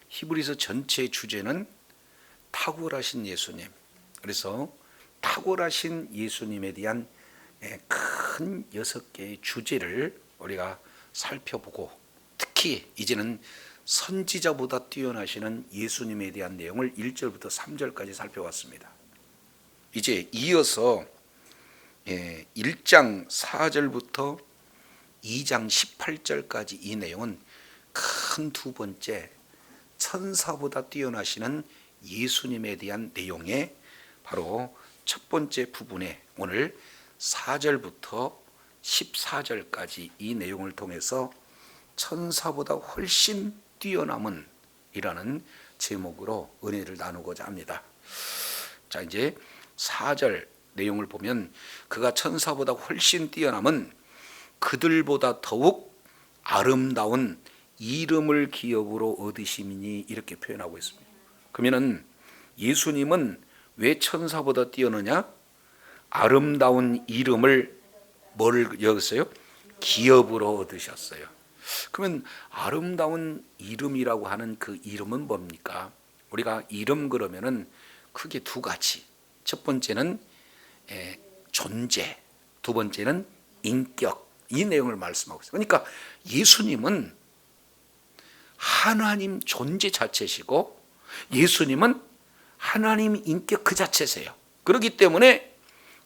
히브리서 전체의 주제는 탁월하신 예수님. 그래서 탁월하신 예수님에 대한 큰 6개의 주제를 우리가 살펴보고, 특히 이제는 선지자보다 뛰어나시는 예수님에 대한 내용을 1절부터 3절까지 살펴봤습니다. 이제 이어서 1장 4절부터 2장 18절까지 이 내용은 큰 두 번째 천사보다 뛰어나시는 예수님에 대한 내용의 바로 첫 번째 부분에 오늘 4절부터 14절까지 이 내용을 통해서 천사보다 훨씬 뛰어남은 이라는 제목으로 은혜를 나누고자 합니다. 자, 이제 4절 내용을 보면 그가 천사보다 훨씬 뛰어남은 그들보다 더욱 아름다운 이름을 기업으로 얻으심이니 이렇게 표현하고 있습니다. 그러면은 예수님은 왜 천사보다 뛰어느냐? 아름다운 이름을 뭘 여겼어요? 기업으로 얻으셨어요. 그러면 아름다운 이름이라고 하는 그 이름은 뭡니까? 우리가 이름 그러면은 크게 두 가지. 첫 번째는 존재, 두 번째는 인격. 이 내용을 말씀하고 있어요. 그러니까 예수님은 하나님 존재 자체시고 예수님은 하나님 인격 그 자체세요. 그렇기 때문에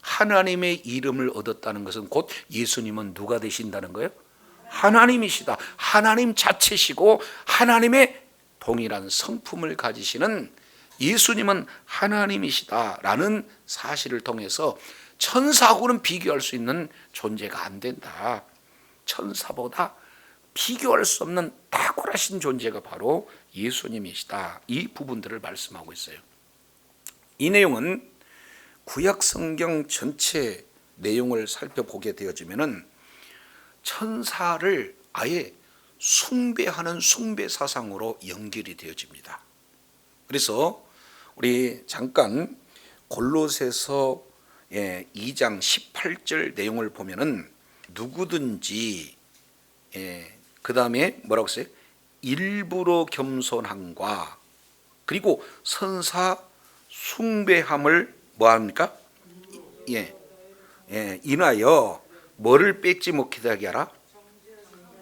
하나님의 이름을 얻었다는 것은 곧 예수님은 누가 되신다는 거예요? 하나님이시다. 하나님 자체시고 하나님의 동일한 성품을 가지시는 예수님은 하나님이시다라는 사실을 통해서 천사하고는 비교할 수 있는 존재가 안 된다. 천사보다 비교할 수 없는 탁월하신 존재가 바로 예수님이시다. 이 부분들을 말씀하고 있어요. 이 내용은 구약 성경 전체 내용을 살펴보게 되어지면은 천사를 아예 숭배하는 숭배 사상으로 연결이 되어집니다. 그래서 우리 잠깐 골로새서 2장 18절 내용을 보면은 누구든지 그 다음에 뭐라고 했어요? 일부러 겸손함과 그리고 선사 숭배함을 뭐합니까? 인하여 뭐를 뺏지 못하게 하라?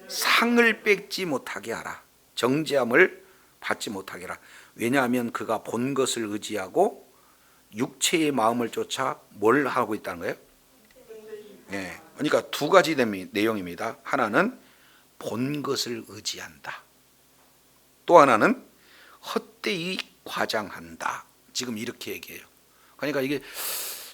상을 뺏지 못하게 하라. 정죄함을 받지 못하게 하라. 왜냐하면 그가 본 것을 의지하고 육체의 마음을 쫓아 뭘 하고 있다는 거예요? 그러니까 두 가지 내용입니다. 하나는 본 것을 의지한다. 또 하나는 헛되이 과장한다. 지금 이렇게 얘기해요. 그러니까 이게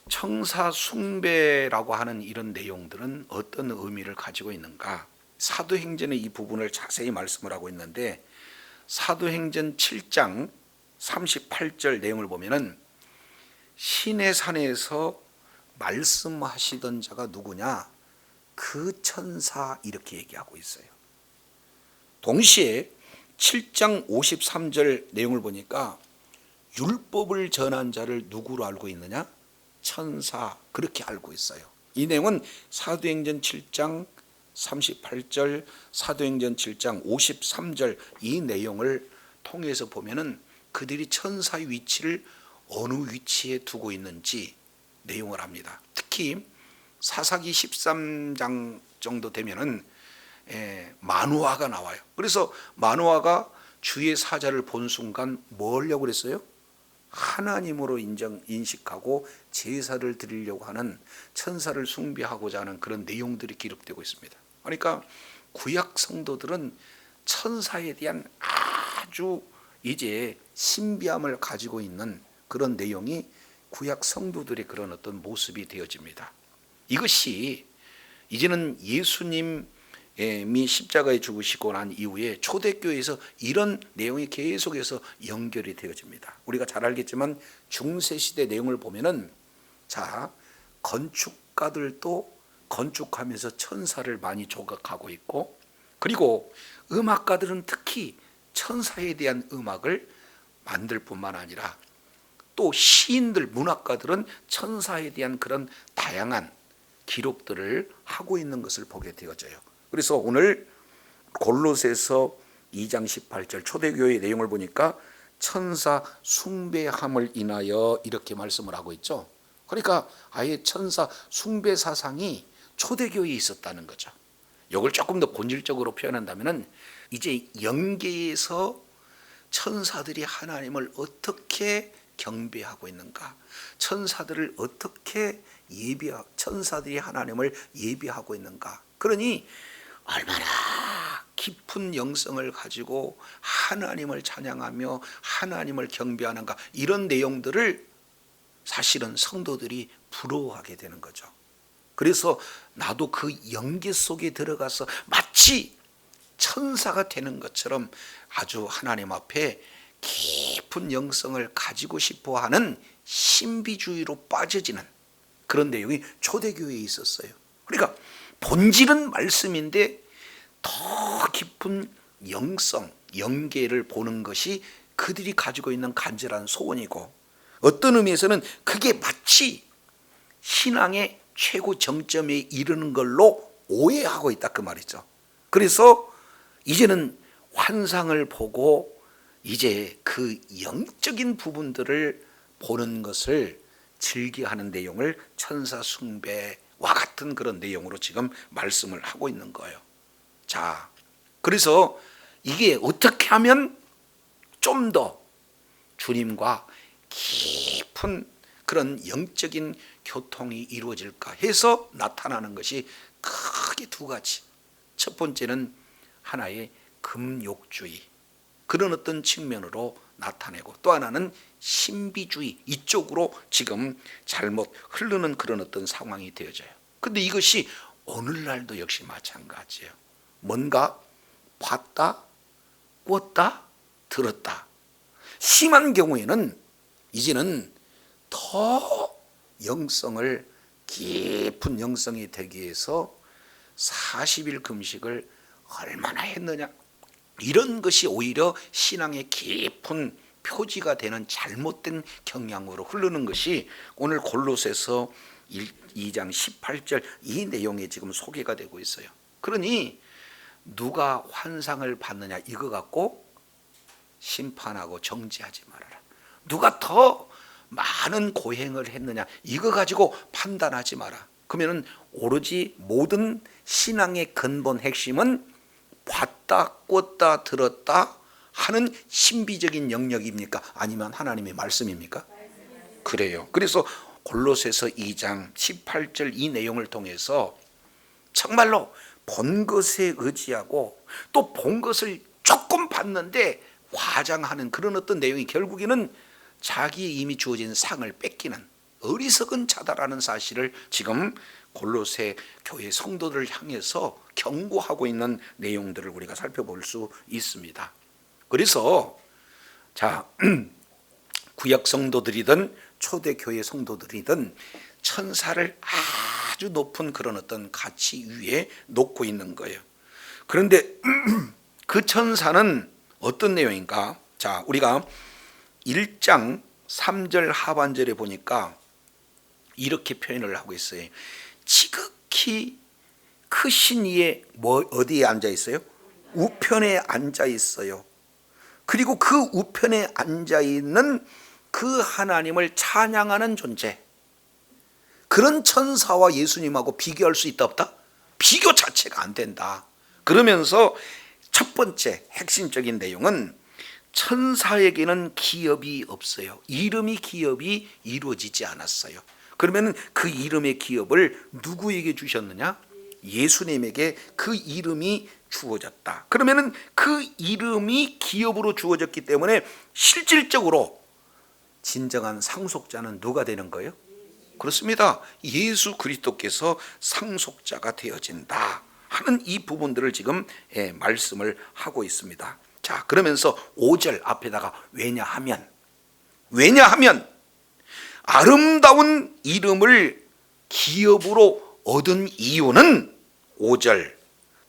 천사 숭배라고 하는 이런 내용들은 어떤 의미를 가지고 있는가? 사도행전의 이 부분을 자세히 말씀을 하고 있는데 사도행전 7장 38절 내용을 보면은 신의 산에서 말씀하시던 자가 누구냐? 그 천사 이렇게 얘기하고 있어요. 동시에 7장 53절 내용을 보니까 율법을 전한 자를 누구로 알고 있느냐? 천사 그렇게 알고 있어요. 이 내용은 사도행전 7장 38절, 사도행전 7장 53절 이 내용을 통해서 보면은 그들이 천사의 위치를 어느 위치에 두고 있는지 내용을 합니다. 특히 사사기 13장 정도 되면은 마누아가 나와요. 그래서 마누아가 주의 사자를 본 순간 뭐 하려고 그랬어요? 하나님으로 인식하고 제사를 드리려고 하는 천사를 숭배하고자 하는 그런 내용들이 기록되고 있습니다. 그러니까 구약 성도들은 천사에 대한 아주 이제 신비함을 가지고 있는 그런 내용이 구약 성도들의 그런 어떤 모습이 되어집니다. 이것이 이제는 예수님이 십자가에 죽으시고 난 이후에 초대교회에서 이런 내용이 계속해서 연결이 되어집니다. 우리가 잘 알겠지만 중세시대 내용을 보면은 자, 건축가들도 건축하면서 천사를 많이 조각하고 있고 그리고 음악가들은 특히 천사에 대한 음악을 만들 뿐만 아니라 또 시인들, 문학가들은 천사에 대한 그런 다양한 기록들을 하고 있는 것을 보게 되어져요. 그래서 오늘 골로새서 2장 18절 초대교회의 내용을 보니까 천사 숭배함을 인하여 이렇게 말씀을 하고 있죠. 그러니까 아예 천사 숭배 사상이 초대교회에 있었다는 거죠. 이걸 조금 더 본질적으로 표현한다면 이제 영계에서 천사들이 하나님을 어떻게 경배하고 있는가, 천사들을 어떻게 천사들이 하나님을 예배하고 있는가. 그러니 얼마나 깊은 영성을 가지고 하나님을 찬양하며 하나님을 경배하는가, 이런 내용들을 사실은 성도들이 부러워하게 되는 거죠. 그래서 나도 그 영계 속에 들어가서 마치 천사가 되는 것처럼 아주 하나님 앞에 깊은 영성을 가지고 싶어하는 신비주의로 빠져지는 그런 내용이 초대교회에 있었어요. 그러니까 본질은 말씀인데 더 깊은 영성, 영계를 보는 것이 그들이 가지고 있는 간절한 소원이고, 어떤 의미에서는 그게 마치 신앙의 최고 정점에 이르는 걸로 오해하고 있다, 그 말이죠. 그래서 이제는 환상을 보고 이제 그 영적인 부분들을 보는 것을 즐겨하는 내용을 천사 숭배와 같은 그런 내용으로 지금 말씀을 하고 있는 거예요. 자, 그래서 이게 어떻게 하면 좀 더 주님과 깊은 그런 영적인 교통이 이루어질까 해서 나타나는 것이 크게 두 가지. 첫 번째는 하나의 금욕주의, 그런 어떤 측면으로 나타내고, 또 하나는 신비주의, 이쪽으로 지금 잘못 흐르는 그런 어떤 상황이 되어져요. 근데 이것이 오늘날도 역시 마찬가지예요. 뭔가 봤다, 꿨다, 들었다. 심한 경우에는 이제는 더 영성을, 깊은 영성이 되기 위해서 40일 금식을 얼마나 했느냐, 이런 것이 오히려 신앙의 깊은 표지가 되는 잘못된 경향으로 흐르는 것이 오늘 골로새서 2장 18절 이 내용에 지금 소개가 되고 있어요. 그러니 누가 환상을 봤느냐 이거 갖고 심판하고 정죄하지 말아라. 누가 더 많은 고행을 했느냐 이거 가지고 판단하지 마라. 그러면 오로지 모든 신앙의 근본 핵심은 봤다, 꿨다, 들었다 하는 신비적인 영역입니까? 아니면 하나님의 말씀입니까? 그래요. 그래서 골로새서 2장 18절 이 내용을 통해서 정말로 본 것에 의지하고 또 본 것을 조금 봤는데 과장하는 그런 어떤 내용이 결국에는 자기의 이미 주어진 상을 뺏기는 어리석은 자다라는 사실을 지금 골로새 교회 성도들을 향해서 경고하고 있는 내용들을 우리가 살펴볼 수 있습니다. 그래서 자, 구약 성도들이든 초대교회 성도들이든 천사를 아주 높은 그런 어떤 가치 위에 놓고 있는 거예요. 그런데 그 천사는 어떤 내용인가? 자, 우리가 1장 3절 하반절에 보니까 이렇게 표현을 하고 있어요. 지극히 크신 이의 어디에 앉아 있어요? 우편에 앉아 있어요. 그리고 그 우편에 앉아 있는 그 하나님을 찬양하는 존재, 그런 천사와 예수님하고 비교할 수 있다 없다? 비교 자체가 안 된다. 그러면서 첫 번째 핵심적인 내용은 천사에게는 기업이 없어요. 이름이 기업이 이루어지지 않았어요. 그러면 그 이름의 기업을 누구에게 주셨느냐? 예수님에게 그 이름이 주어졌다. 그러면 그 이름이 기업으로 주어졌기 때문에 실질적으로 진정한 상속자는 누가 되는 거예요? 그렇습니다. 예수 그리스도께서 상속자가 되어진다 하는 이 부분들을 지금 말씀을 하고 있습니다. 자, 그러면서 5절 앞에다가 왜냐하면 아름다운 이름을 기업으로 얻은 이유는 5절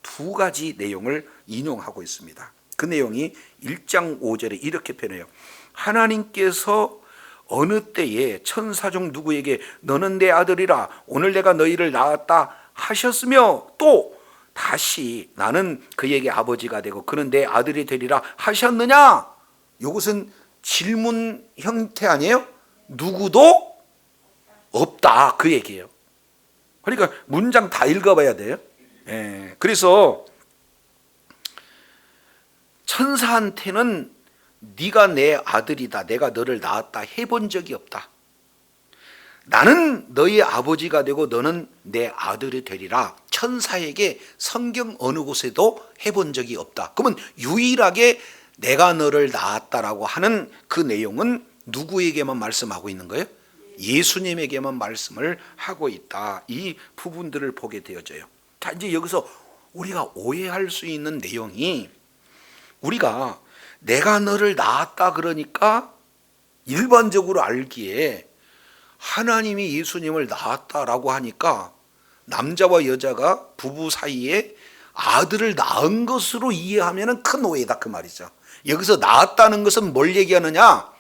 두 가지 내용을 인용하고 있습니다. 그 내용이 1장 5절에 이렇게 표현해요. 하나님께서 어느 때에 천사 중 누구에게 너는 내 아들이라 오늘 내가 너희를 낳았다 하셨으며 또 다시 나는 그에게 아버지가 되고 그는 내 아들이 되리라 하셨느냐? 이것은 질문 형태 아니에요? 누구도 없다 그 얘기예요. 그러니까 문장 다 읽어봐야 돼요. 예, 그래서 천사한테는 네가 내 아들이다, 내가 너를 낳았다 해본 적이 없다. 나는 너희 아버지가 되고 너는 내 아들이 되리라 천사에게 성경 어느 곳에도 해본 적이 없다. 그러면 유일하게 내가 너를 낳았다라고 하는 그 내용은 누구에게만 말씀하고 있는 거예요? 예수님에게만 말씀을 하고 있다. 이 부분들을 보게 되어져요. 자, 이제 여기서 우리가 오해할 수 있는 내용이, 우리가 내가 너를 낳았다 그러니까 일반적으로 알기에 하나님이 예수님을 낳았다라고 하니까 남자와 여자가 부부 사이에 아들을 낳은 것으로 이해하면 큰 오해다 그 말이죠. 여기서 낳았다는 것은 뭘 얘기하느냐?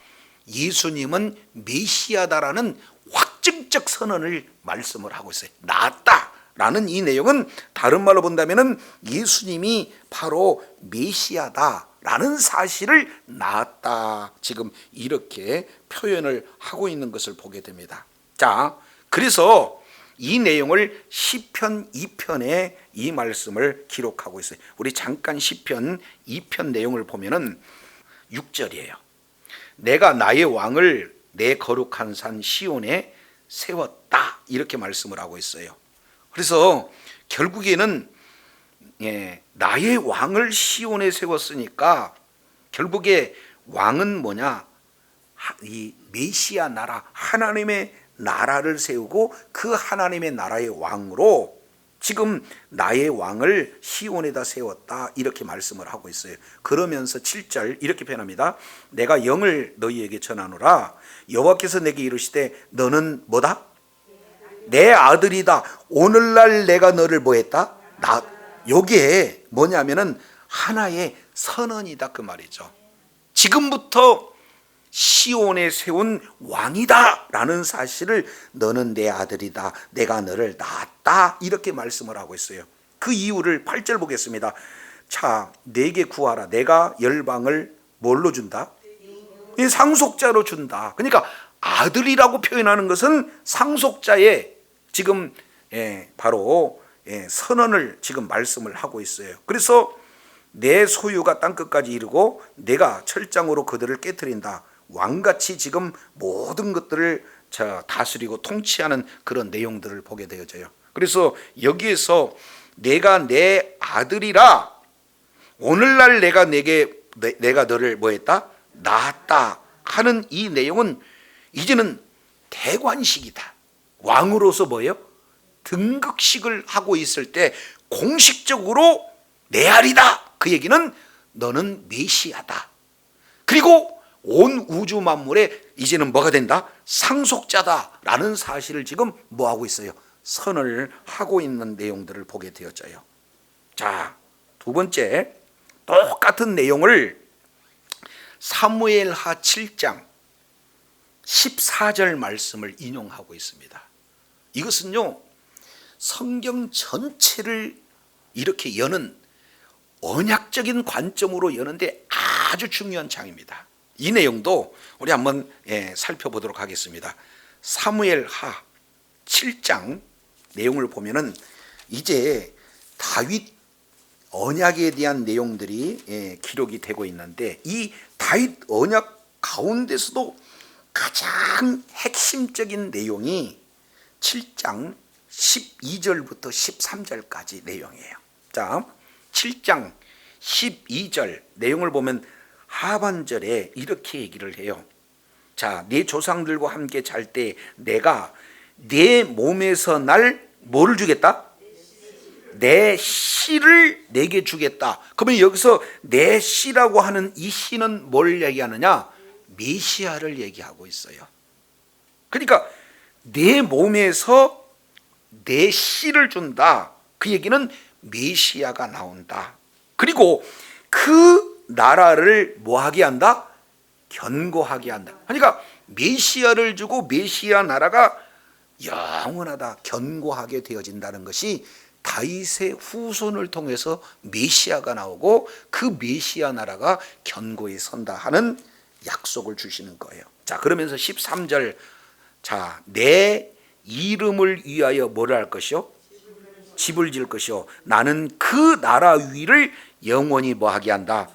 예수님은 메시아다라는 확증적 선언을 말씀을 하고 있어요. 낳았다라는 이 내용은 다른 말로 본다면 예수님이 바로 메시아다라는 사실을 낳았다, 지금 이렇게 표현을 하고 있는 것을 보게 됩니다. 자, 그래서 이 내용을 시편 2편에 이 말씀을 기록하고 있어요. 우리 잠깐 시편 2편 내용을 보면은 6절이에요. 내가 나의 왕을 내 거룩한 산 시온에 세웠다, 이렇게 말씀을 하고 있어요. 그래서 결국에는 나의 왕을 시온에 세웠으니까 결국에 왕은 뭐냐? 이 메시아 나라, 하나님의 나라를 세우고 그 하나님의 나라의 왕으로 지금 나의 왕을 시온에다 세웠다, 이렇게 말씀을 하고 있어요. 그러면서 7절 이렇게 표현합니다. 내가 영을 너희에게 전하노라. 여호와께서 내게 이르시되 너는 뭐다? 내 아들이다. 오늘날 내가 너를 뭐했다? 여기에 뭐냐면은 하나의 선언이다 그 말이죠. 지금부터 시온에 세운 왕이다 라는 사실을, 너는 내 아들이다, 내가 너를 낳았다, 이렇게 말씀을 하고 있어요. 그 이유를 8절 보겠습니다. 자, 내게 구하라. 내가 열방을 뭘로 준다? 상속자로 준다. 그러니까 아들이라고 표현하는 것은 상속자의 지금 바로 선언을 지금 말씀을 하고 있어요. 그래서 내 소유가 땅끝까지 이르고 내가 철장으로 그들을 깨트린다. 왕같이 지금 모든 것들을 다스리고 통치하는 그런 내용들을 보게 되어져요. 그래서 여기에서 내가 내 아들이라, 오늘날 내가 너를 뭐했다? 낳았다 하는 이 내용은 이제는 대관식이다. 왕으로서 뭐예요? 등극식을 하고 있을 때 공식적으로 내 아들이다, 그 얘기는 너는 메시아다. 그리고 온 우주 만물에 이제는 뭐가 된다? 상속자다라는 사실을 지금 뭐하고 있어요? 선을 하고 있는 내용들을 보게 되어져요. 자, 두 번째, 똑같은 내용을 사무엘하 7장 14절 말씀을 인용하고 있습니다. 이것은요, 성경 전체를 이렇게 여는 언약적인 관점으로 여는데 아주 중요한 장입니다. 이 내용도 우리 한번 살펴보도록 하겠습니다. 사무엘하 7장 내용을 보면은 이제 다윗 언약에 대한 내용들이 기록이 되고 있는데, 이 다윗 언약 가운데서도 가장 핵심적인 내용이 7장 12절부터 13절까지 내용이에요. 자, 7장 12절 내용을 보면 하반절에 이렇게 얘기를 해요. 자, 네 조상들과 함께 잘 때 내가 내 몸에서 날 뭐를 주겠다? 내 씨를 내게 주겠다. 그러면 여기서 내 씨라고 하는 이 씨는 뭘 얘기하느냐? 메시아를 얘기하고 있어요. 그러니까 내 몸에서 내 씨를 준다. 그 얘기는 메시아가 나온다. 그리고 그 나라를 뭐하게 한다? 견고하게 한다. 그러니까 메시아를 주고 메시아 나라가 영원하다, 견고하게 되어진다는 것이 다윗의 후손을 통해서 메시아가 나오고 그 메시아 나라가 견고히 선다 하는 약속을 주시는 거예요. 자, 그러면서 13절, 자, 내 이름을 위하여 뭐를 할 것이요? 집을 지을 것이요. 나는 그 나라 위를 영원히 뭐하게 한다?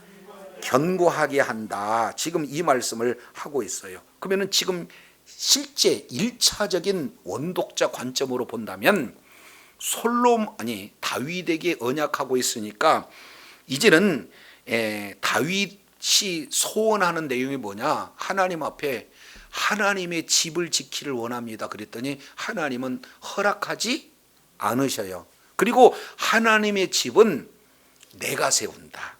견고하게 한다. 지금 이 말씀을 하고 있어요. 그러면 지금 실제 1차적인 원독자 관점으로 본다면 다윗에게 언약하고 있으니까 이제는 다윗이 소원하는 내용이 뭐냐? 하나님 앞에 하나님의 집을 지키를 원합니다. 그랬더니 하나님은 허락하지 않으셔요. 그리고 하나님의 집은 내가 세운다.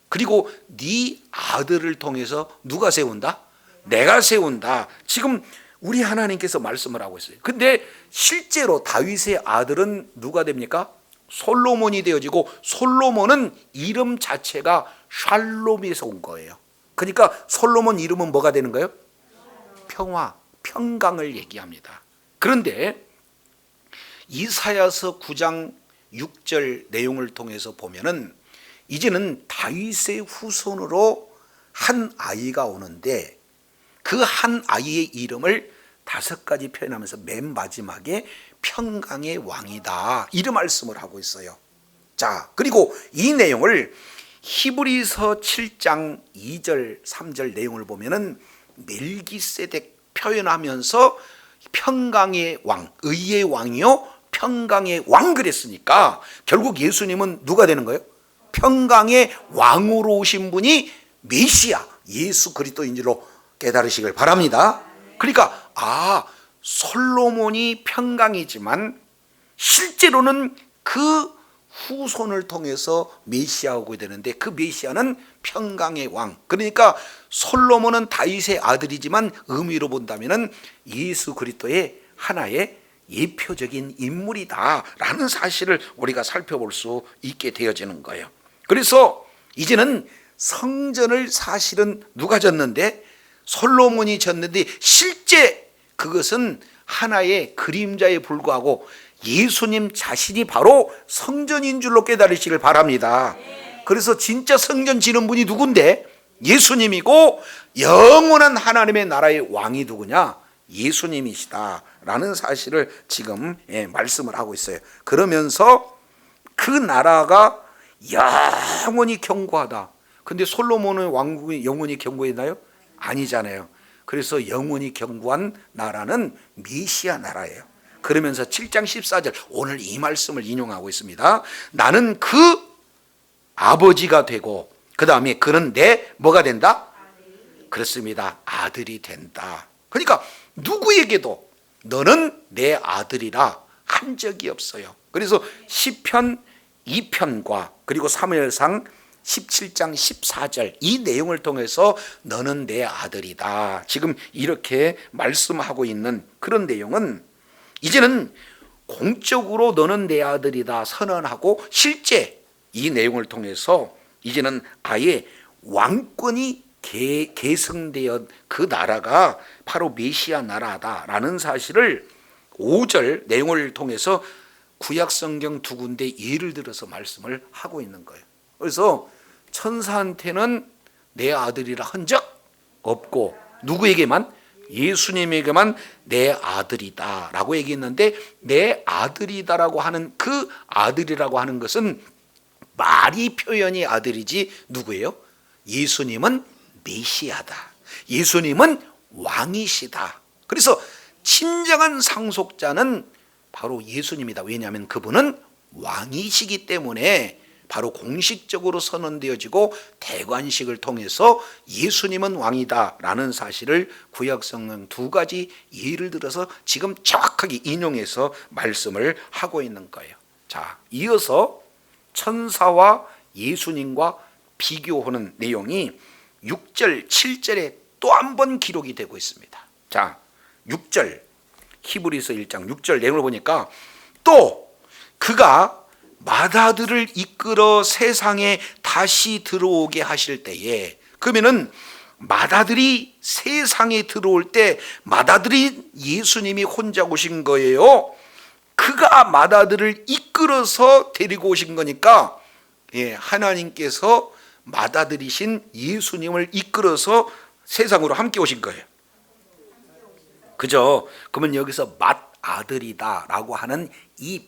그리고 네 아들을 통해서 누가 세운다? 내가 세운다. 지금 우리 하나님께서 말씀을 하고 있어요. 근데 실제로 다윗의 아들은 누가 됩니까? 솔로몬이 되어지고, 솔로몬은 이름 자체가 샬롬에서 온 거예요. 그러니까 솔로몬 이름은 뭐가 되는 거예요? 평화, 평강을 얘기합니다. 그런데 이사야서 9장 6절 내용을 통해서 보면은 이제는 다윗의 후손으로 한 아이가 오는데 그 한 아이의 이름을 5가지 표현하면서 맨 마지막에 평강의 왕이다, 이런 말씀을 하고 있어요. 자, 그리고 이 내용을 히브리서 7장 2절 3절 내용을 보면은 멜기세덱 표현하면서 평강의 왕, 의의 왕이요 평강의 왕 그랬으니까 결국 예수님은 누가 되는 거예요? 평강의 왕으로 오신 분이 메시아 예수 그리스도인 줄로 깨달으시길 바랍니다. 그러니까 솔로몬이 평강이지만 실제로는 그 후손을 통해서 메시아가 오게 되는데 그 메시아는 평강의 왕. 그러니까 솔로몬은 다윗의 아들이지만 의미로 본다면은 예수 그리스도의 하나의 예표적인 인물이다라는 사실을 우리가 살펴볼 수 있게 되어지는 거예요. 그래서 이제는 성전을 사실은 누가 졌는데? 솔로몬이 졌는데 실제 그것은 하나의 그림자에 불과하고 예수님 자신이 바로 성전인 줄로 깨달으시길 바랍니다. 그래서 진짜 성전 지는 분이 누군데? 예수님이고 영원한 하나님의 나라의 왕이 누구냐? 예수님이시다라는 사실을 지금 말씀을 하고 있어요. 그러면서 그 나라가 영원히 견고하다. 근데 솔로몬의 왕국이 영원히 견고했나요? 아니잖아요. 그래서 영원히 견고한 나라는 메시아 나라예요. 그러면서 7장 14절 오늘 이 말씀을 인용하고 있습니다. 나는 그 아버지가 되고 그 다음에 그는 내 뭐가 된다? 그렇습니다. 아들이 된다. 그러니까 누구에게도 너는 내 아들이라 한 적이 없어요. 그래서 시편 2편과 그리고 사무엘상 17장 14절 이 내용을 통해서 너는 내 아들이다 지금 이렇게 말씀하고 있는 그런 내용은 이제는 공적으로 너는 내 아들이다 선언하고 실제 이 내용을 통해서 이제는 아예 왕권이 계승되어 그 나라가 바로 메시아 나라다라는 사실을 5절 내용을 통해서 구약성경 2군데 예를 들어서 말씀을 하고 있는 거예요. 그래서 천사한테는 내 아들이라 한 적 없고 누구에게만? 예수님에게만 내 아들이다 라고 얘기했는데 내 아들이다라고 하는 그 아들이라고 하는 것은 말이 표현이 아들이지 누구예요? 예수님은 메시아다. 예수님은 왕이시다. 그래서 진정한 상속자는 바로 예수님이다. 왜냐하면 그분은 왕이시기 때문에 바로 공식적으로 선언되어지고 대관식을 통해서 예수님은 왕이다라는 사실을 구약성경 2가지 예를 들어서 지금 정확하게 인용해서 말씀을 하고 있는 거예요. 자, 이어서 천사와 예수님과 비교하는 내용이 6절, 7절에 또 한 번 기록이 되고 있습니다. 자, 6절 히브리서 1장 6절 내용을 보니까 또 그가 맏아들을 이끌어 세상에 다시 들어오게 하실 때에 그러면은 맏아들이 세상에 들어올 때 맏아들이 예수님이 혼자 오신 거예요? 그 그가 맏아들을 이끌어서 데리고 오신 거니까, 하나님께서 맏아들이신 예수님을 이끌어서 세상으로 함께 오신 거예요. 그죠? 그러면 여기서 맏아들이다 라고 하는 이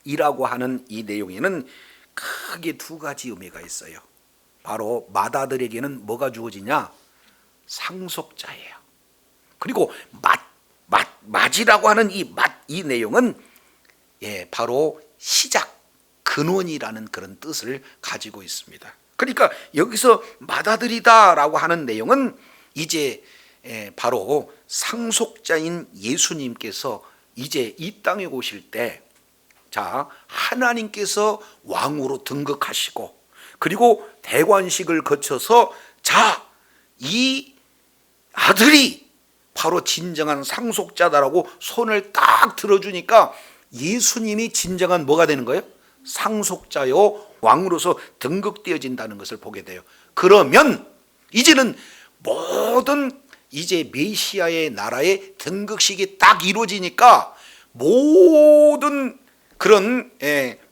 맏이라고 하는 이 내용에는 크게 두 가지 의미가 있어요. 바로 맏아들에게는 뭐가 주어지냐? 상속자예요. 그리고 맏이라고 하는 이 내용은 바로 시작, 근원이라는 그런 뜻을 가지고 있습니다. 그러니까 여기서 맏아들이다 라고 하는 내용은 이제 바로 상속자인 예수님께서 이제 이 땅에 오실 때, 자, 하나님께서 왕으로 등극하시고, 그리고 대관식을 거쳐서, 자, 이 아들이 바로 진정한 상속자다라고 손을 딱 들어주니까 예수님이 진정한 뭐가 되는 거예요? 상속자요, 왕으로서 등극되어진다는 것을 보게 돼요. 그러면 이제는 모든 이제 메시아의 나라의 등극식이 딱 이루어지니까 모든 그런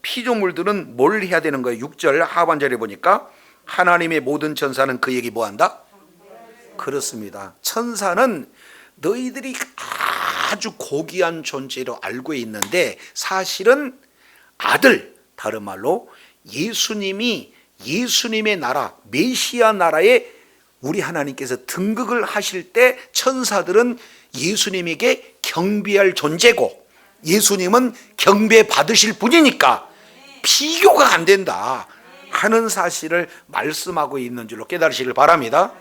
피조물들은 뭘 해야 되는 거예요? 6절 하반절에 보니까 하나님의 모든 천사는 그에게 뭐한다? 그렇습니다. 천사는 너희들이 아주 고귀한 존재로 알고 있는데 사실은 아들, 다른 말로 예수님이 예수님의 나라, 메시아 나라에 우리 하나님께서 등극을 하실 때 천사들은 예수님에게 경배할 존재고 예수님은 경배 받으실 분이니까 비교가 안 된다 하는 사실을 말씀하고 있는 줄로 깨달으시길 바랍니다.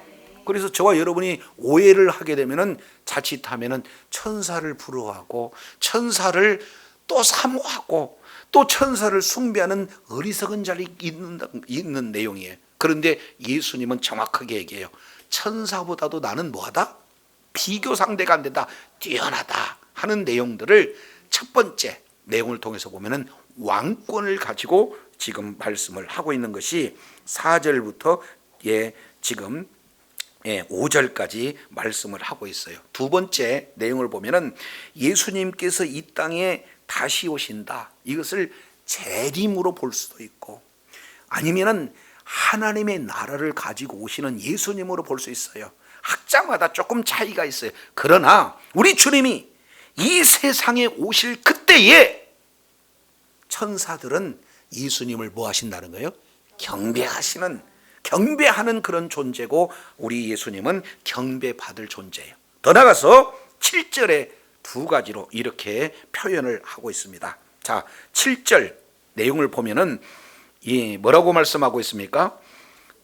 그래서 저와 여러분이 오해를 하게 되면은 자칫하면은 천사를 부러워하고 천사를 또 사모하고 또 천사를 숭배하는 어리석은 자리 있는 내용이에요. 그런데 예수님은 정확하게 얘기해요. 천사보다도 나는 뭐하다? 비교 상대가 안 된다. 뛰어나다 하는 내용들을 첫 번째 내용을 통해서 보면은 왕권을 가지고 지금 말씀을 하고 있는 것이 4절부터 지금 5절까지 말씀을 하고 있어요. 두 번째 내용을 보면은 예수님께서 이 땅에 다시 오신다. 이것을 재림으로 볼 수도 있고 아니면은 하나님의 나라를 가지고 오시는 예수님으로 볼 수 있어요. 학자마다 조금 차이가 있어요. 그러나 우리 주님이 이 세상에 오실 그때에 천사들은 예수님을 뭐 하신다는 거예요? 경배하는 그런 존재고 우리 예수님은 경배받을 존재예요. 더 나아가서 7절에 두 가지로 이렇게 표현을 하고 있습니다. 자, 7절 내용을 보면은 뭐라고 말씀하고 있습니까?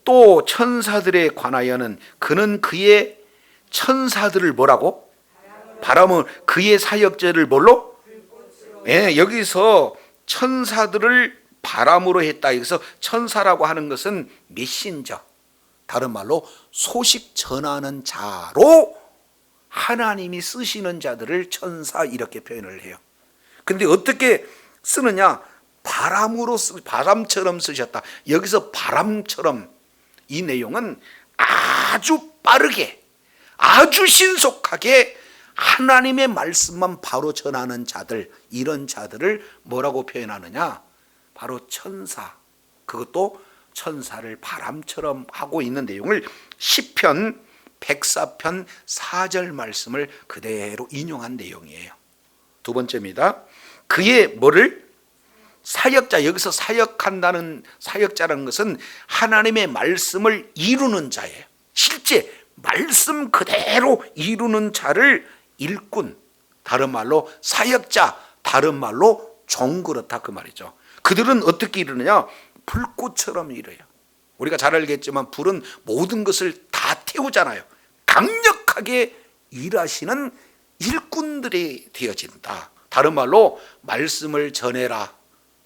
또 천사들에 관하여는 그는 그의 천사들을 뭐라고? 바람은 그의 사역자를 뭘로? 여기서 천사들을 바람으로 했다. 여기서 천사라고 하는 것은 메신저, 다른 말로 소식 전하는 자로 하나님이 쓰시는 자들을 천사 이렇게 표현을 해요. 근데 어떻게 쓰느냐? 바람처럼 쓰셨다. 여기서 바람처럼 이 내용은 아주 빠르게 아주 신속하게 하나님의 말씀만 바로 전하는 자들, 이런 자들을 뭐라고 표현하느냐? 바로 천사. 그것도 천사를 바람처럼 하고 있는 내용을 시편 104편 4절 말씀을 그대로 인용한 내용이에요. 두 번째입니다. 그의 뭐를? 사역자. 여기서 사역자라는 것은 하나님의 말씀을 이루는 자예요. 실제 말씀 그대로 이루는 자를 일꾼, 다른 말로 사역자, 다른 말로 종, 그렇다 그 말이죠. 그들은 어떻게 이루느냐? 불꽃처럼 이뤄요. 우리가 잘 알겠지만 불은 모든 것을 다 태우잖아요. 강력하게 일하시는 일꾼들이 되어진다. 다른 말로 말씀을 전해라.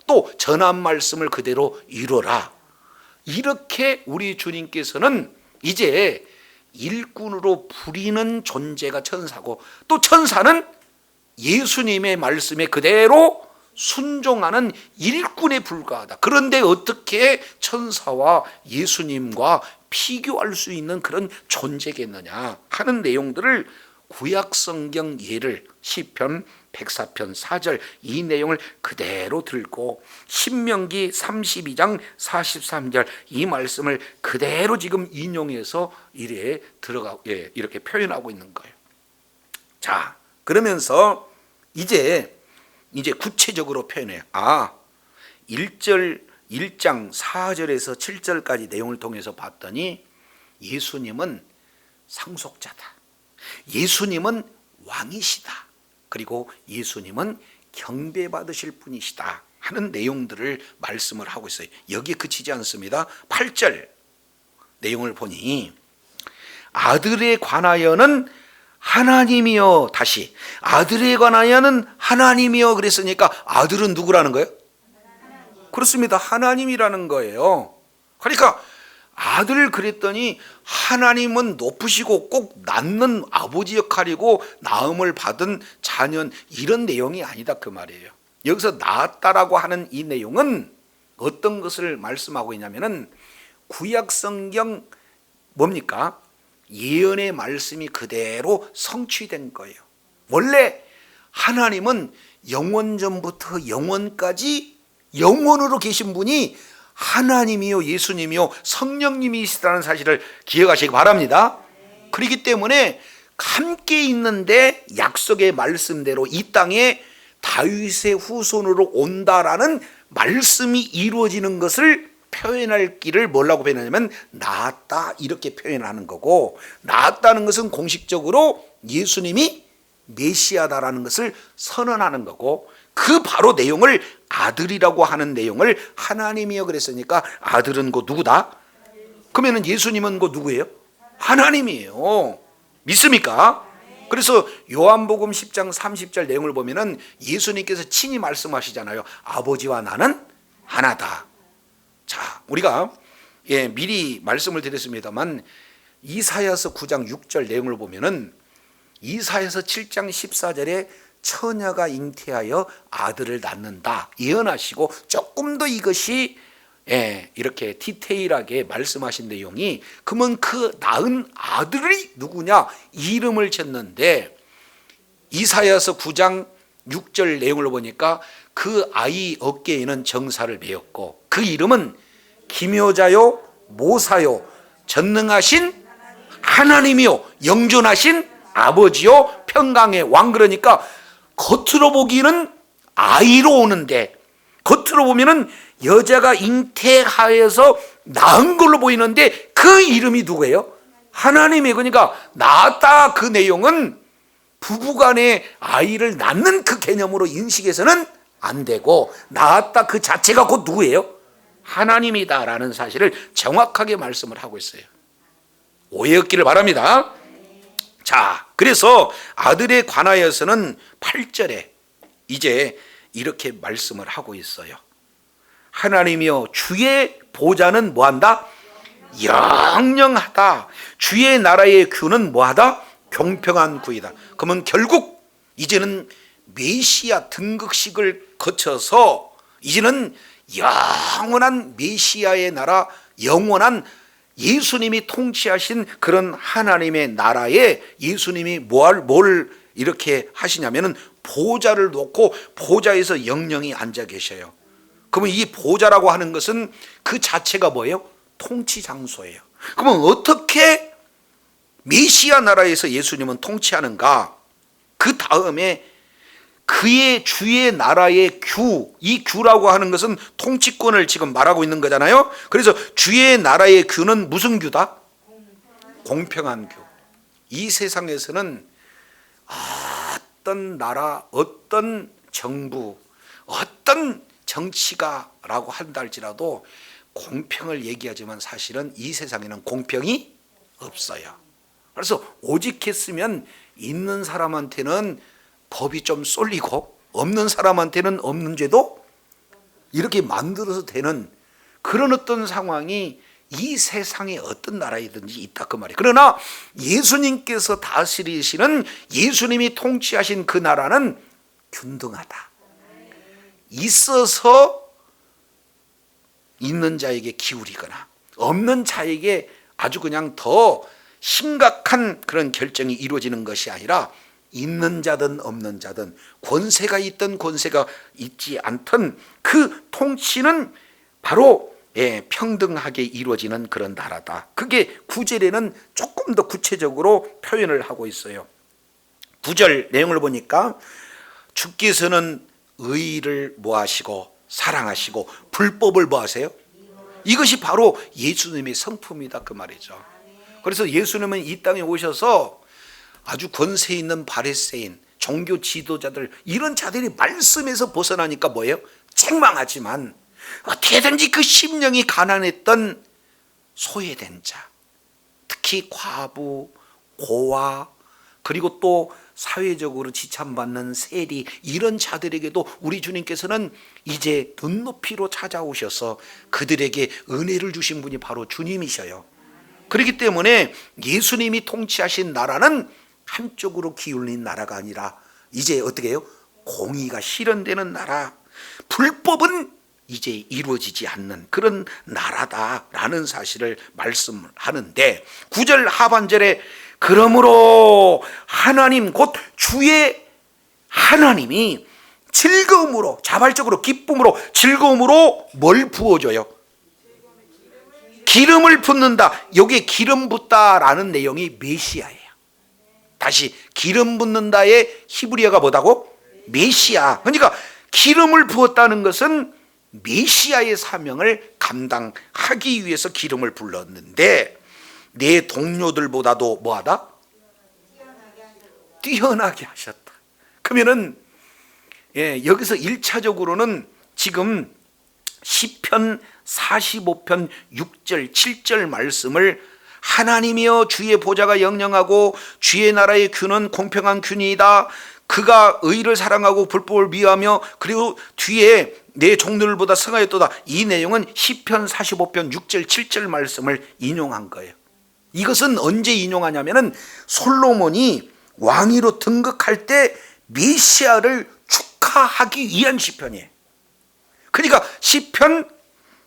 또 전한 말씀을 그대로 이루라. 이렇게 우리 주님께서는 이제 일꾼으로 부리는 존재가 천사고, 또 천사는 예수님의 말씀에 그대로 순종하는 일꾼에 불과하다. 그런데 어떻게 천사와 예수님과 비교할 수 있는 그런 존재겠느냐 하는 내용들을 구약 성경 예를 시편 104편 4절 이 내용을 그대로 들고 신명기 32장 43절 이 말씀을 그대로 지금 인용해서 이렇게 표현하고 있는 거예요. 자, 그러면서 이제 구체적으로 표현해요. 1장 4절에서 7절까지 내용을 통해서 봤더니 예수님은 상속자다. 예수님은 왕이시다. 그리고 예수님은 경배받으실 분이시다 하는 내용들을 말씀을 하고 있어요. 여기에 그치지 않습니다. 8절 내용을 보니 아들에 관하여는 하나님이요, 다시 아들에 관하여는 하나님이요 그랬으니까 아들은 누구라는 거예요? 그렇습니다. 하나님이라는 거예요. 그러니까 아들 그랬더니 하나님은 높으시고 꼭 낳는 아버지 역할이고 낳음을 받은 자녀 이런 내용이 아니다 그 말이에요. 여기서 낳았다라고 하는 이 내용은 어떤 것을 말씀하고 있냐면은 구약 성경 뭡니까? 예언의 말씀이 그대로 성취된 거예요. 원래 하나님은 영원전부터 영원까지 영원으로 계신 분이 하나님이요 예수님이요 성령님이시라는 사실을 기억하시기 바랍니다. 그렇기 때문에 함께 있는데 약속의 말씀대로 이 땅에 다윗의 후손으로 온다라는 말씀이 이루어지는 것을 표현할 길을 뭐라고 표현하냐면 낳았다 이렇게 표현하는 거고, 낳았다는 것은 공식적으로 예수님이 메시아다라는 것을 선언하는 거고, 그 바로 내용을 아들이라고 하는 내용을 하나님이요 그랬으니까 아들은 곧 누구다? 그러면 예수님은 곧 누구예요? 하나님이에요. 믿습니까? 그래서 요한복음 10장 30절 내용을 보면은 예수님께서 친히 말씀하시잖아요. 아버지와 나는 하나다. 자, 우리가 미리 말씀을 드렸습니다만 이사야서 9장 6절 내용을 보면은 이사야서 7장 14절에 처녀가 잉태하여 아들을 낳는다 예언하시고 조금 더 이것이 이렇게 디테일하게 말씀하신 내용이, 그러면 그 낳은 아들이 누구냐 이름을 쳤는데 이사야서 9장 6절 내용을 보니까 그 아이 어깨에는 정사를 메었고 그 이름은 기묘자요 모사요 전능하신 하나님이요 영존하신 아버지요 평강의 왕. 그러니까 겉으로 보기는 아이로 오는데 겉으로 보면은 여자가 잉태하여서 낳은 걸로 보이는데 그 이름이 누구예요? 하나님이에요. 그러니까 낳았다 그 내용은 부부간에 아이를 낳는 그 개념으로 인식해서는 안 되고, 낳았다 그 자체가 곧 누구예요? 하나님이다라는 사실을 정확하게 말씀을 하고 있어요. 오해 없기를 바랍니다. 자, 그래서 아들에 관하여서는 8절에 이제 이렇게 말씀을 하고 있어요. 하나님이여 주의 보좌는 뭐한다? 영영하다. 주의 나라의 규는 뭐하다? 공평한 구이다. 그러면 결국 이제는 메시아 등극식을 거쳐서 이제는 영원한 메시아의 나라, 영원한 예수님이 통치하신 그런 하나님의 나라에 예수님이 뭘 이렇게 하시냐면은 보좌를 놓고 보좌에서 영영히 앉아 계셔요. 그러면 이 보좌라고 하는 것은 그 자체가 뭐예요? 통치 장소예요. 그러면 어떻게 메시아 나라에서 예수님은 통치하는가? 그 다음에 그의 주의 나라의 규, 이 규라고 하는 것은 통치권을 지금 말하고 있는 거잖아요. 그래서 주의 나라의 규는 무슨 규다? 공평한 규. 이 세상에서는 어떤 나라, 어떤 정부, 어떤 정치가라고 한다 할지라도 공평을 얘기하지만 사실은 이 세상에는 공평이 없어요. 그래서 오직 했으면 있는 사람한테는 법이 좀 쏠리고 없는 사람한테는 없는 죄도 이렇게 만들어서 되는 그런 어떤 상황이 이 세상에 어떤 나라이든지 있다 그 말이에요. 그러나 예수님께서 다스리시는, 예수님이 통치하신 그 나라는 균등하다. 있어서 있는 자에게 기울이거나 없는 자에게 아주 그냥 더 심각한 그런 결정이 이루어지는 것이 아니라 있는 자든 없는 자든 권세가 있든 권세가 있지 않든 그 통치는 바로 평등하게 이루어지는 그런 나라다. 그게 9절에는 조금 더 구체적으로 표현을 하고 있어요. 9절 내용을 보니까 주께서는 의를 뭐하시고 사랑하시고 불법을 뭐하세요? 이것이 바로 예수님의 성품이다 그 말이죠. 그래서 예수님은 이 땅에 오셔서 아주 권세 있는 바리새인, 종교 지도자들 이런 자들이 말씀에서 벗어나니까 뭐예요? 책망하지만 어떻게든지 그 심령이 가난했던 소외된 자, 특히 과부, 고아, 그리고 또 사회적으로 지참받는 세리 이런 자들에게도 우리 주님께서는 이제 눈높이로 찾아오셔서 그들에게 은혜를 주신 분이 바로 주님이셔요. 그렇기 때문에 예수님이 통치하신 나라는 한쪽으로 기울인 나라가 아니라 이제 어떻게 해요? 공의가 실현되는 나라, 불법은 이제 이루어지지 않는 그런 나라다라는 사실을 말씀하는데 9절 하반절에 그러므로 하나님 곧 주의 하나님이 즐거움으로 자발적으로 기쁨으로 즐거움으로 뭘 부어줘요? 기름을 붓는다. 여기에 기름 붓다라는 내용이 메시아예요. 다시 기름 붓는다의 히브리어가 뭐다고? 메시아. 그러니까 기름을 부었다는 것은 메시아의 사명을 감당하기 위해서 기름을 불렀는데 내 동료들보다도 뭐하다? 뛰어나게 하셨다. 그러면은 여기서 1차적으로는 지금 시편 45편 6절 7절 말씀을 하나님이여 주의 보좌가 영영하고 주의 나라의 균은 공평한 균이다. 그가 의를 사랑하고 불법을 미워하며 그리고 뒤에 내 종들보다 승하였도다. 이 내용은 시편 45편 6절 7절 말씀을 인용한 거예요. 이것은 언제 인용하냐면은 솔로몬이 왕위로 등극할 때 메시아를 축하하기 위한 시편이에요. 그러니까 시편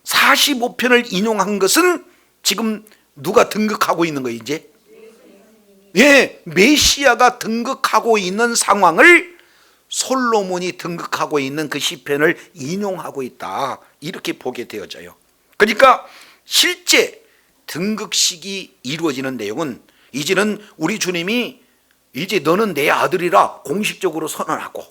45편을 인용한 것은 지금 누가 등극하고 있는 거예요 이제? 메시아가 등극하고 있는 상황을 솔로몬이 등극하고 있는 그 시편을 인용하고 있다 이렇게 보게 되어져요. 그러니까 실제 등극식이 이루어지는 내용은 이제는 우리 주님이 이제 너는 내 아들이라 공식적으로 선언하고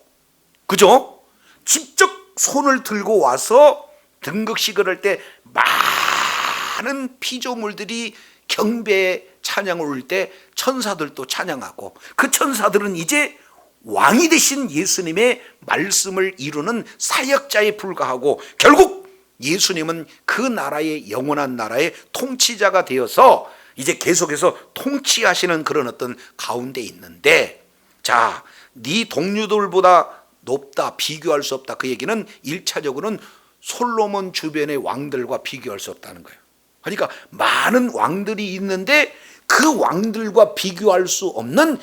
그죠? 직접 손을 들고 와서 등극식을 할 때 많은 피조물들이 경배 찬양을 올 때 천사들도 찬양하고 그 천사들은 이제 왕이 되신 예수님의 말씀을 이루는 사역자에 불과하고 결국 예수님은 그 나라의 영원한 나라의 통치자가 되어서 이제 계속해서 통치하시는 그런 어떤 가운데 있는데 자, 네 동료들보다 높다 비교할 수 없다 그 얘기는 1차적으로는 솔로몬 주변의 왕들과 비교할 수 없다는 거예요. 그러니까 많은 왕들이 있는데 그 왕들과 비교할 수 없는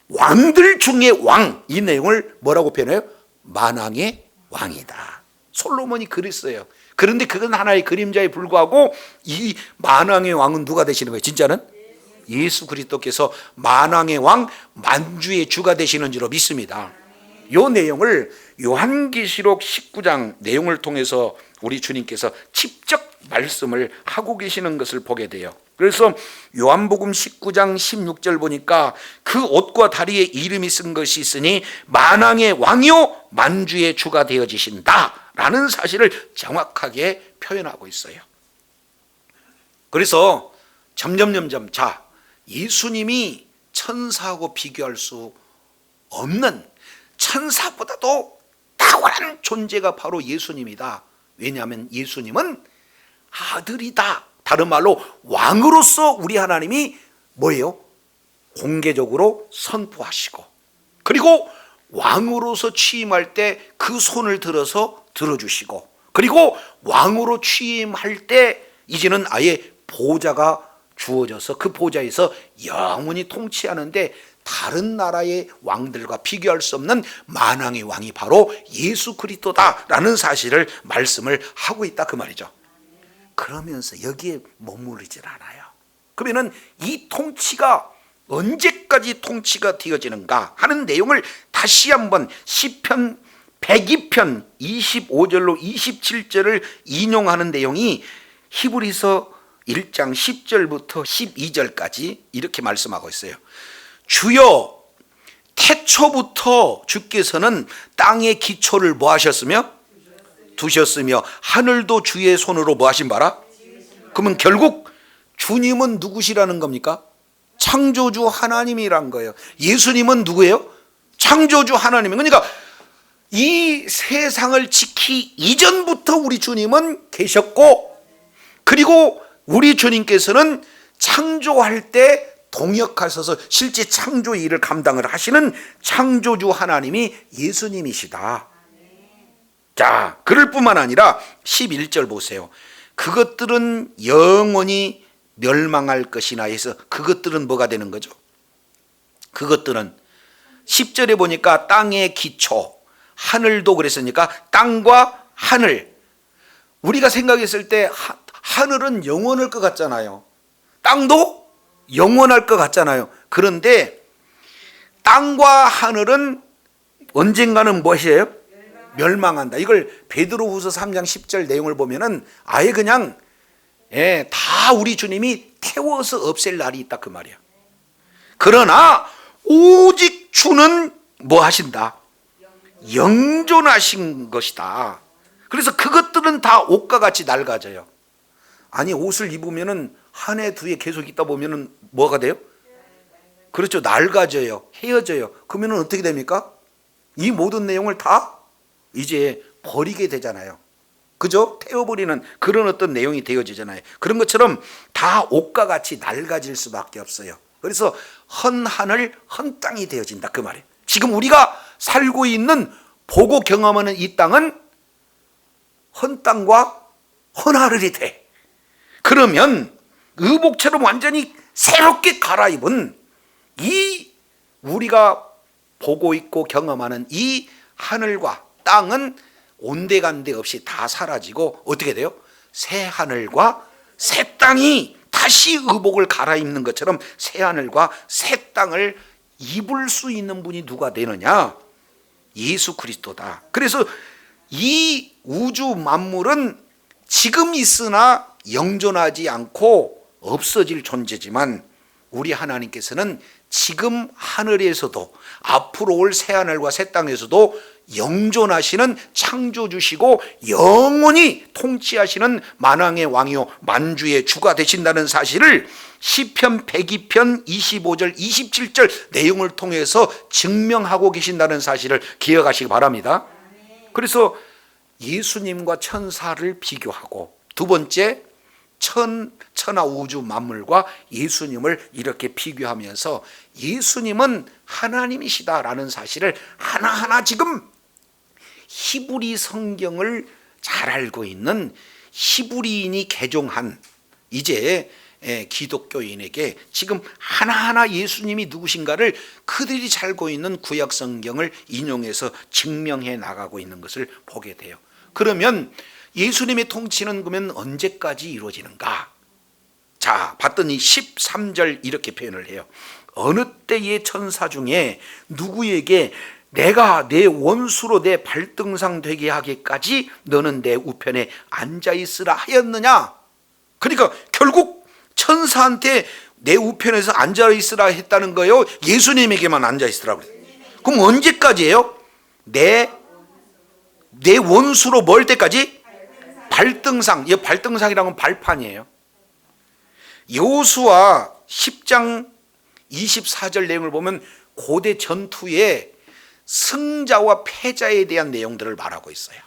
왕들 중에 왕 이 내용을 뭐라고 표현해요? 만왕의 왕이다. 솔로몬이 그랬어요. 그런데 그건 하나의 그림자에 불과하고 이 만왕의 왕은 누가 되시는 거예요? 진짜는? 예수 그리스도께서 만왕의 왕 만주의 주가 되시는 줄로 믿습니다. 이 내용을 요한계시록 19장 내용을 통해서 우리 주님께서 직접 말씀을 하고 계시는 것을 보게 돼요. 그래서 요한복음 19장 16절 보니까 그 옷과 다리에 이름이 쓴 것이 있으니 만왕의 왕이요 만주의 주가 되어지신다 라는 사실을 정확하게 표현하고 있어요. 그래서 점점 자 예수님이 천사하고 비교할 수 없는 천사보다도 탁월한 존재가 바로 예수님이다. 왜냐하면 예수님은 아들이다. 다른 말로 왕으로서 우리 하나님이 뭐예요? 공개적으로 선포하시고 그리고 왕으로서 취임할 때 그 손을 들어서 들어주시고 그리고 왕으로 취임할 때 이제는 아예 보좌가 주어져서 그 보좌에서 영원히 통치하는데 다른 나라의 왕들과 비교할 수 없는 만왕의 왕이 바로 예수 그리스도다라는 사실을 말씀을 하고 있다 그 말이죠. 그러면서 여기에 머무르질 않아요. 그러면은 이 통치가 언제까지 통치가 되어지는가 하는 내용을 다시 한번 시편 102편 25절로 27절을 인용하는 내용이 히브리서 1장 10절부터 12절까지 이렇게 말씀하고 있어요. 주여, 태초부터 주께서는 땅의 기초를 뭐 하셨으며? 두셨으며 하늘도 주의 손으로 뭐 하신 바라? 그러면 결국 주님은 누구시라는 겁니까? 창조주 하나님이란 거예요. 예수님은 누구예요? 창조주 하나님. 그러니까 이 세상을 지키기 이전부터 우리 주님은 계셨고, 그리고 우리 주님께서는 창조할 때 동역하셔서 실제 창조 일을 감당을 하시는 창조주 하나님이 예수님이시다. 자, 그럴 뿐만 아니라 11절 보세요. 그것들은 영원히 멸망할 것이나 해서 그것들은 뭐가 되는 거죠? 그것들은 10절에 보니까 땅의 기초, 하늘도 그랬으니까 땅과 하늘. 우리가 생각했을 때 하늘은 영원할 것 같잖아요. 땅도 영원할 것 같잖아요. 그런데 땅과 하늘은 언젠가는 무엇이에요? 멸망한다. 이걸 베드로후서 3장 10절 내용을 보면은 아예 그냥 다 우리 주님이 태워서 없앨 날이 있다 그 말이야. 그러나 오직 주는 뭐 하신다? 영존하신 것이다. 그래서 그것들은 다 옷과 같이 낡아져요. 아니, 옷을 입으면은 한 해 두 해 계속 있다 보면은 뭐가 돼요? 그렇죠, 낡아져요, 헤어져요. 그러면은 어떻게 됩니까? 이 모든 내용을 다 이제 버리게 되잖아요. 그죠? 태워버리는 그런 어떤 내용이 되어지잖아요. 그런 것처럼 다 옷과 같이 낡아질 수밖에 없어요. 그래서 헌 하늘 헌 땅이 되어진다 그 말이에요. 지금 우리가 살고 있는 보고 경험하는 이 땅은 헌 땅과 헌 하늘이 돼. 그러면 의복처럼 완전히 새롭게 갈아입은 이 우리가 보고 있고 경험하는 이 하늘과 땅은 온데간데 없이 다 사라지고 어떻게 돼요? 새 하늘과 새 땅이 다시 의복을 갈아입는 것처럼 새 하늘과 새 땅을 입을 수 있는 분이 누가 되느냐? 예수 그리스도다. 그래서 이 우주 만물은 지금 있으나 영존하지 않고 없어질 존재지만 우리 하나님께서는 지금 하늘에서도 앞으로 올 새하늘과 새 땅에서도 영존하시는 창조주시고 영원히 통치하시는 만왕의 왕이요 만주의 주가 되신다는 사실을 시편 102편 25절 27절 내용을 통해서 증명하고 계신다는 사실을 기억하시기 바랍니다. 그래서 예수님과 천사를 비교하고 두 번째 천하 우주 만물과 예수님을 이렇게 비교하면서 예수님은 하나님이시다라는 사실을 하나하나 지금 히브리 성경을 잘 알고 있는 히브리인이 개종한 이제 기독교인에게 지금 하나하나 예수님이 누구신가를 그들이 잘 알고 있는 구약 성경을 인용해서 증명해 나가고 있는 것을 보게 돼요. 그러면 예수님의 통치는 그러면 언제까지 이루어지는가? 자, 봤더니 13절 이렇게 표현을 해요. 어느 때의 천사 중에 누구에게 내가 내 원수로 내 발등상 되게 하기까지 너는 내 우편에 앉아있으라 하였느냐? 그러니까 결국 천사한테 내 우편에서 앉아있으라 했다는 거예요? 예수님에게만 앉아있으라고 그래요? 그럼 언제까지예요? 내 원수로 뭘 때까지? 발등상. 이 발등상이라는 건 발판이에요. 여호수아 10장 24절 내용을 보면 고대 전투에 승자와 패자에 대한 내용들을 말하고 있어요.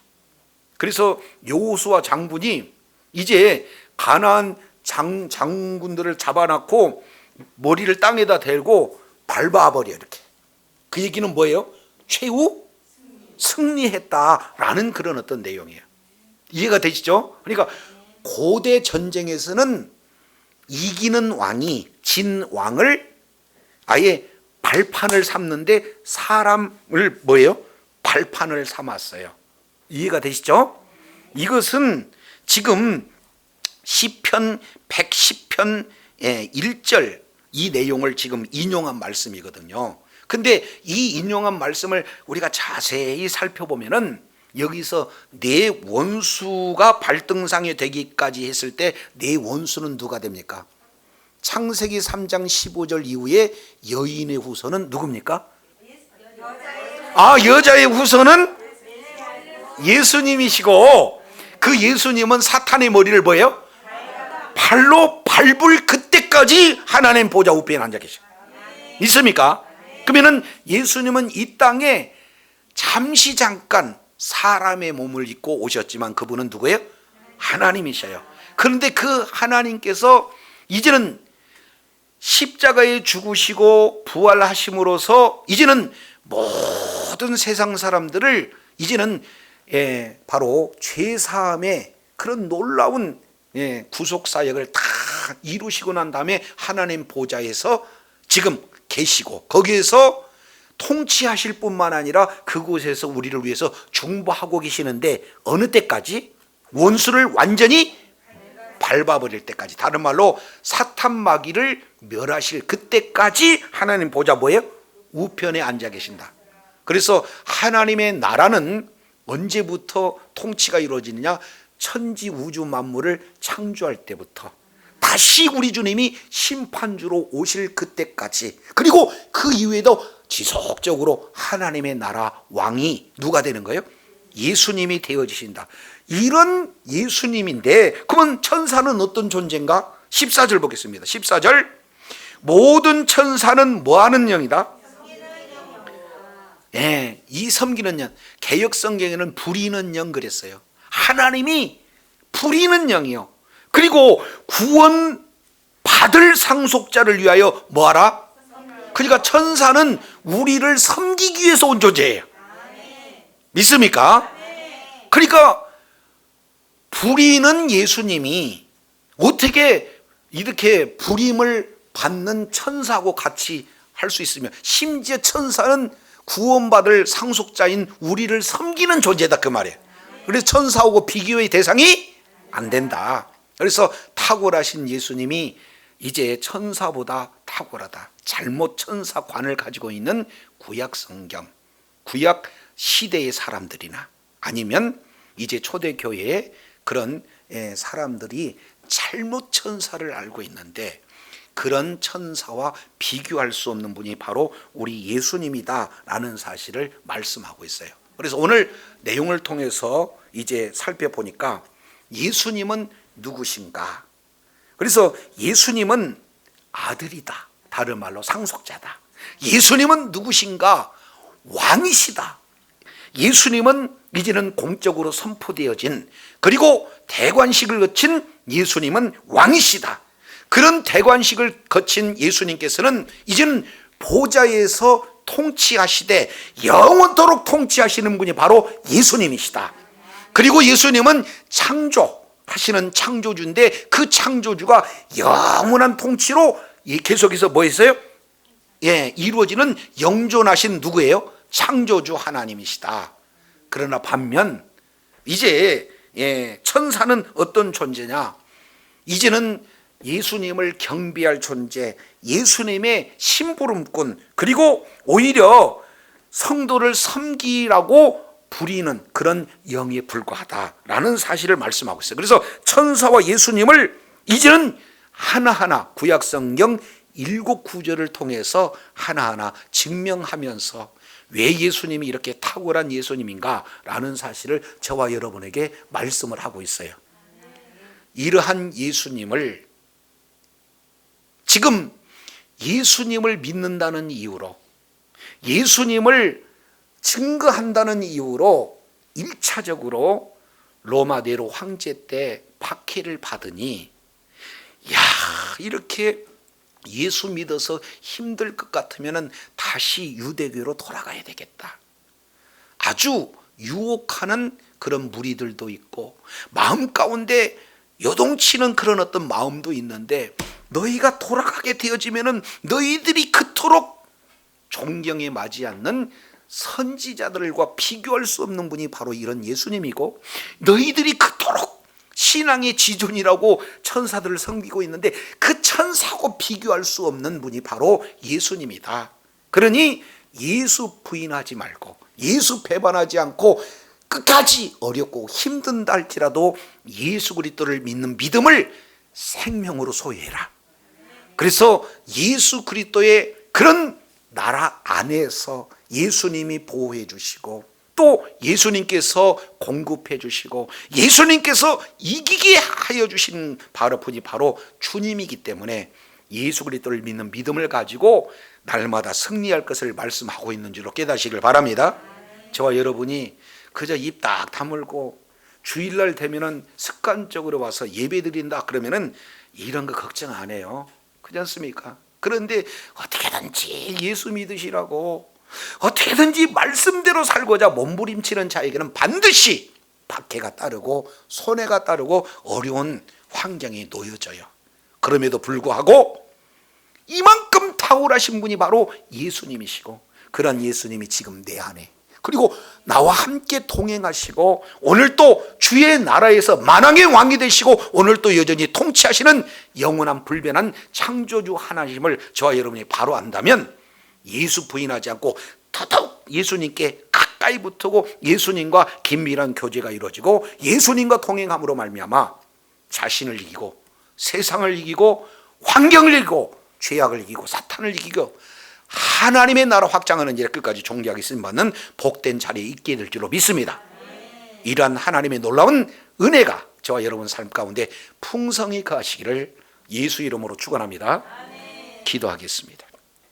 그래서 여호수아 장군이 이제 가나안 장군들을 잡아놓고 머리를 땅에다 대고 밟아버려 이렇게. 그 얘기는 뭐예요? 최후 승리했다라는 그런 어떤 내용이에요. 이해가 되시죠? 그러니까 고대 전쟁에서는 이기는 왕이 진 왕을 아예 발판을 삼는데 사람을 뭐예요? 발판을 삼았어요. 이해가 되시죠? 이것은 지금 시편 110편 1절 이 내용을 지금 인용한 말씀이거든요. 근데 이 인용한 말씀을 우리가 자세히 살펴보면은 여기서 내 원수가 발등상에 되기까지 했을 때 내 원수는 누가 됩니까? 창세기 3장 15절 이후에 여인의 후손은 누굽니까? 여자의 후손은 예수님이시고, 그 예수님은 사탄의 머리를 뭐예요? 발로 밟을 그때까지 하나님 보좌 우편에 앉아 계셔. 믿습니까? 그러면은 예수님은 이 땅에 잠시 잠깐 사람의 몸을 입고 오셨지만 그분은 누구예요? 하나님이셔요. 그런데 그 하나님께서 이제는 십자가에 죽으시고 부활하심으로써 이제는 모든 세상 사람들을 이제는 바로 죄사함의 그런 놀라운 구속 사역을 다 이루시고 난 다음에 하나님 보좌에서 지금 계시고 거기에서 통치하실 뿐만 아니라 그곳에서 우리를 위해서 중보하고 계시는데 어느 때까지? 원수를 완전히 밟아버릴 때까지, 다른 말로 사탄 마귀를 멸하실 그때까지 하나님 보좌 뭐예요? 우편에 앉아 계신다. 그래서 하나님의 나라는 언제부터 통치가 이루어지느냐? 천지 우주 만물을 창조할 때부터 다시 우리 주님이 심판주로 오실 그때까지, 그리고 그 이후에도 지속적으로 하나님의 나라 왕이 누가 되는 거예요? 예수님이 되어지신다. 이런 예수님인데 그러면 천사는 어떤 존재인가? 14절 보겠습니다. 14절 모든 천사는 뭐하는 영이다? 이 섬기는 영. 개역 성경에는 부리는 영 그랬어요. 하나님이 부리는 영이요. 그리고 구원 받을 상속자를 위하여 뭐하라? 그러니까 천사는 우리를 섬기기 위해서 온 존재예요. 믿습니까? 그러니까 부리는 예수님이 어떻게 이렇게 부림을 받는 천사하고 같이 할 수 있으며, 심지어 천사는 구원받을 상속자인 우리를 섬기는 존재다 그 말이에요. 그래서 천사하고 비교의 대상이 안 된다. 그래서 탁월하신 예수님이 이제 천사보다 탁월하다. 잘못 천사관을 가지고 있는 구약 성경, 구약 시대의 사람들이나 아니면 이제 초대교회의 그런 사람들이 잘못 천사를 알고 있는데, 그런 천사와 비교할 수 없는 분이 바로 우리 예수님이다라는 사실을 말씀하고 있어요. 그래서 오늘 내용을 통해서 이제 살펴보니까 예수님은 누구신가? 그래서 예수님은 아들이다. 다른 말로 상속자다. 예수님은 누구신가? 왕이시다. 예수님은 이제는 공적으로 선포되어진, 그리고 대관식을 거친 예수님은 왕이시다. 그런 대관식을 거친 예수님께서는 이제는 보좌에서 통치하시되 영원토록 통치하시는 분이 바로 예수님이시다. 그리고 예수님은 창조하시는 창조주인데 그 창조주가 영원한 통치로 계속해서 뭐 했어요? 이루어지는 영존하신 누구예요? 창조주 하나님이시다. 그러나 반면 이제 천사는 어떤 존재냐? 이제는 예수님을 경배할 존재, 예수님의 심부름꾼, 그리고 오히려 성도를 섬기라고 부리는 그런 영에 불과하다라는 사실을 말씀하고 있어요. 그래서 천사와 예수님을 이제는 하나하나 구약성경 7구절을 통해서 하나하나 증명하면서 왜 예수님이 이렇게 탁월한 예수님인가 라는 사실을 저와 여러분에게 말씀을 하고 있어요. 이러한 예수님을 지금 예수님을 믿는다는 이유로, 예수님을 증거한다는 이유로 1차적으로 로마 네로 황제 때 박해를 받으니, 야, 이렇게 예수 믿어서 힘들 것 같으면 다시 유대교로 돌아가야 되겠다. 아주 유혹하는 그런 무리들도 있고 마음 가운데 요동치는 그런 어떤 마음도 있는데, 너희가 돌아가게 되어지면 너희들이 그토록 존경에 맞지 않는 선지자들과 비교할 수 없는 분이 바로 이런 예수님이고, 너희들이 그토록 신앙의 지존이라고 천사들을 섬기고 있는데 그 천사하고 비교할 수 없는 분이 바로 예수님이다. 그러니 예수 부인하지 말고 예수 배반하지 않고 끝까지 어렵고 힘든다 할지라도 예수 그리스도를 믿는 믿음을 생명으로 소유해라. 그래서 예수 그리스도의 그런 나라 안에서 예수님이 보호해 주시고 또 예수님께서 공급해 주시고 예수님께서 이기게 하여 주신 분이 바로 주님이기 때문에 예수 그리스도를 믿는 믿음을 가지고 날마다 승리할 것을 말씀하고 있는 줄로 깨닫시길 바랍니다. 저와 여러분이 그저 입 딱 다물고 주일날 되면은 습관적으로 와서 예배 드린다 그러면은 이런 거 걱정 안 해요. 그렇지 않습니까? 그런데 어떻게든지 예수 믿으시라고 어떻게든지 말씀대로 살고자 몸부림치는 자에게는 반드시 박해가 따르고 손해가 따르고 어려운 환경에 놓여져요. 그럼에도 불구하고 이만큼 탁월하신 분이 바로 예수님이시고 그런 예수님이 지금 내 안에 그리고 나와 함께 동행하시고 오늘 또 주의 나라에서 만왕의 왕이 되시고 오늘 또 여전히 통치하시는 영원한 불변한 창조주 하나님을 저와 여러분이 바로 안다면 예수 부인하지 않고 더더욱 예수님께 가까이 붙고 예수님과 긴밀한 교제가 이루어지고 예수님과 동행함으로 말미암아 자신을 이기고 세상을 이기고 환경을 이기고 죄악을 이기고 사탄을 이기고 하나님의 나라 확장하는 일에 끝까지 존귀하게 쓰임받는 복된 자리에 있게 될 줄로 믿습니다. 이러한 하나님의 놀라운 은혜가 저와 여러분 삶 가운데 풍성히 거하시기를 예수 이름으로 축원합니다. 기도하겠습니다.